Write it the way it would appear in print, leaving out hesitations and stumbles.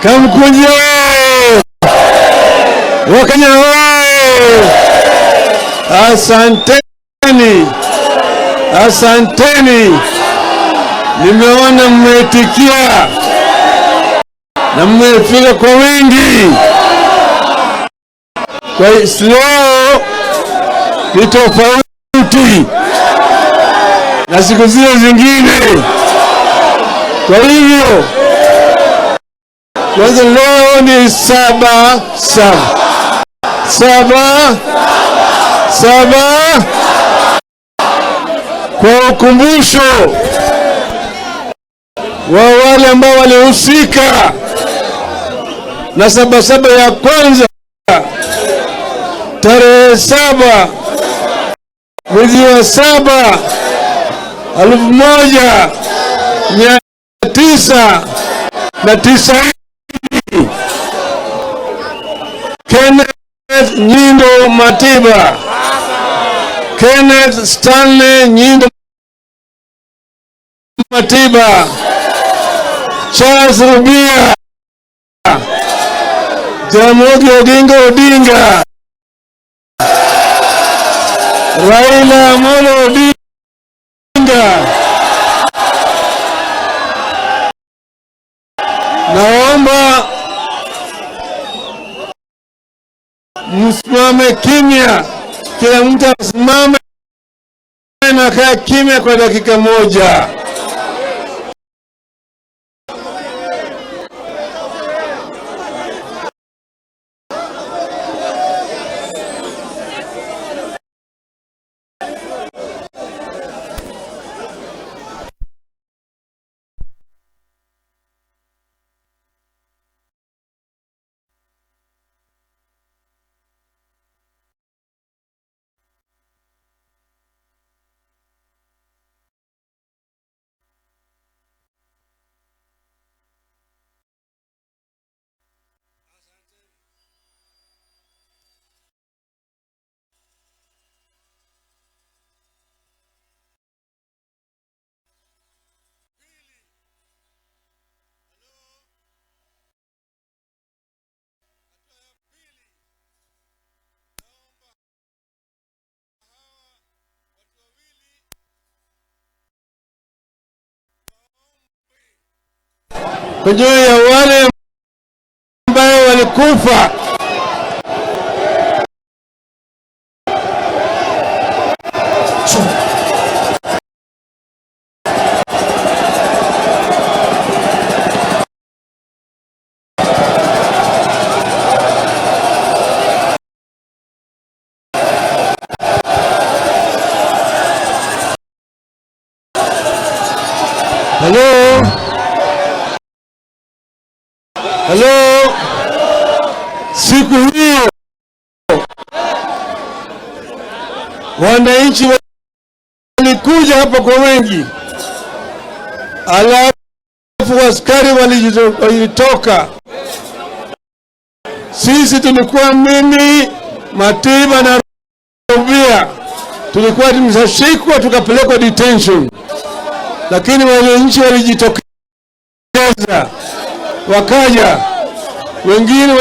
Kamkunji Wakenya hoye! Asanteni, asanteni. Nimeona mmeitikia na mmefika kwa wingi. Kwa leo ni tofauti na siku zile zingine. Kwa hivyo kwanza leo ni saba. Kwa ukumbusho wa wale ambao walihusika na Sabasaba ya kwanza tarehe 7 mwezi wa 7 1990. Kenneth Nyindo Matiba, Kenneth Stanley Nyindo Matiba, Charles Rubia, Jaramogi Oginga Odinga, Raila Amolo Odinga. Naomba msimame kimya, kila mtu asimame na kaa kimya kwa dakika moja. Kwa juu ya wale ambao walikufa Hello, siku hiyo wananchi walikuja hapa kwa wengi, alafu askari walitoka. Sisi tulikuwa mimi, Matiba na Rubia, tulikuwa tumeshashikwa tukapelekwa detention, lakini wananchi walijitokeza wakaja wengine